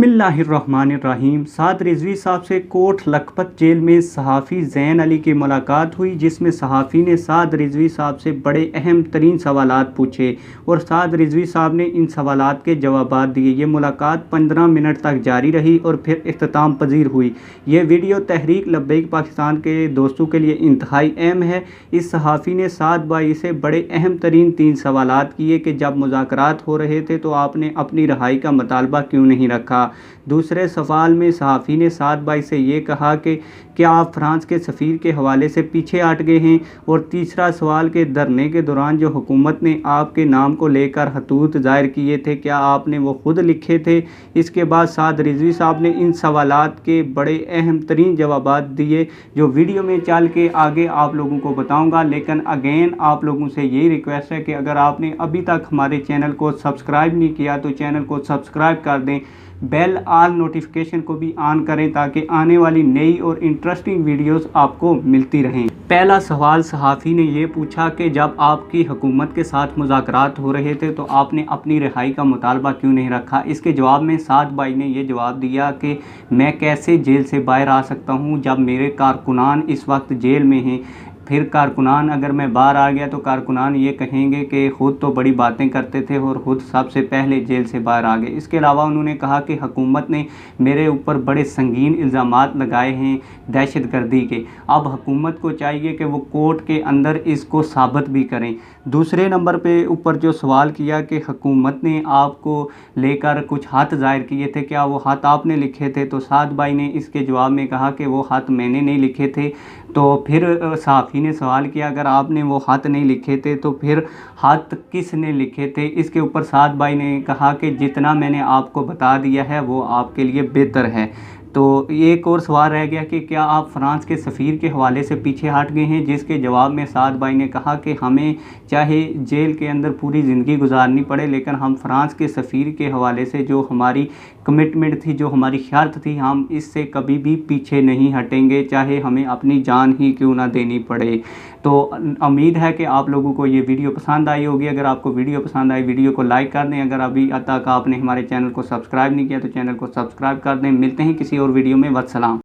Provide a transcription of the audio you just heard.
बिस्मिल्लाहिर्रहमानिर्रहीम। साद रिजवी साहब से कोट लखपत जेल में सहाफ़ी ज़ैन अली की मुलाकात हुई, जिसमें सहाफ़ी ने साद रिजवी साहब से बड़े अहम तरीन सवालात पूछे और साद रिजवी साहब ने इन सवालात के जवाबात दिए। ये मुलाकात 15 मिनट तक जारी रही और फिर इख्तिताम पजीर हुई। ये वीडियो तहरीक लब्बैक पाकिस्तान के दोस्तों के लिए इंतहाई अहम है। इस सहाफ़ी ने साद भाई से बड़े अहम तरीन 3 सवालात किए कि जब मुज़ाकरात हो रहे थे तो आपने अपनी रहाई का मुतालबा क्यों नहीं रखा। दूसरे सवाल में सहाफ़ी ने साद भाई से ये कहा कि क्या आप फ्रांस के सफ़ीर के हवाले से पीछे हट गए हैं। और तीसरा सवाल के धरने के दौरान जो हुकूमत ने आपके नाम को लेकर खतूत ज़ाहिर किए थे, क्या आपने वो ख़ुद लिखे थे। इसके बाद साद रिजवी साहब ने इन सवालात के बड़े अहम तरीन जवाबात दिए, जो वीडियो में चल के आगे आप लोगों को बताऊंगा। लेकिन अगेन आप लोगों से यही रिक्वेस्ट है कि अगर आपने अभी तक हमारे चैनल को सब्सक्राइब नहीं किया तो चैनल को सब्सक्राइब कर दें, बेल आल नोटिफिकेशन को भी ऑन करें ताकि आने वाली नई और इंटरेस्टिंग वीडियोस आपको मिलती रहें। पहला सवाल सहाफ़ी ने ये पूछा कि जब आपकी हुकूमत के साथ मुज़ाकरात हो रहे थे तो आपने अपनी रिहाई का मुतालबा क्यों नहीं रखा। इसके जवाब में साद भाई ने ये जवाब दिया कि मैं कैसे जेल से बाहर आ सकता हूँ जब मेरे कारकुनान इस वक्त जेल में हैं। फिर कारकुनान अगर मैं बाहर आ गया तो कारकुनान ये कहेंगे कि ख़ुद तो बड़ी बातें करते थे और ख़ुद सबसे पहले जेल से बाहर आ गए। इसके अलावा उन्होंने कहा कि हुकूमत ने मेरे ऊपर बड़े संगीन इल्ज़ामात लगाए हैं दहशत गर्दी के। अब हुकूमत को चाहिए कि वो कोर्ट के अंदर इसको साबित भी करें। दूसरे नंबर पे ऊपर जो सवाल किया कि हुकूमत ने आपको लेकर कुछ ख़त ज़ाहिर किए थे, क्या वो ख़त आपने लिखे थे। तो साद भाई ने इसके जवाब में कहा कि वो ख़त मैंने नहीं लिखे थे। तो फिर सहाफ़ी ने सवाल किया अगर आपने वो ख़त नहीं लिखे थे तो फिर ख़त किसने लिखे थे। इसके ऊपर साद भाई ने कहा कि जितना मैंने आपको बता दिया है वो आपके लिए बेहतर है। तो एक और सवाल रह गया कि क्या आप फ्रांस के सफ़ीर के हवाले से पीछे हट गए हैं, जिसके जवाब में साद भाई ने कहा कि हमें चाहे जेल के अंदर पूरी ज़िंदगी गुजारनी पड़े लेकिन हम फ्रांस के सफ़ीर के हवाले से जो हमारी कमिटमेंट थी, जो हमारी शर्त थी, हम इससे कभी भी पीछे नहीं हटेंगे, चाहे हमें अपनी जान ही क्यों ना देनी पड़े। तो उम्मीद है कि आप लोगों को ये वीडियो पसंद आई होगी। अगर आपको वीडियो पसंद आई वीडियो को लाइक कर दें। अगर अभी तक आपने हमारे चैनल को सब्सक्राइब नहीं किया तो चैनल को सब्सक्राइब कर दें। मिलते हैं किसी और वीडियो में। वस्सलाम।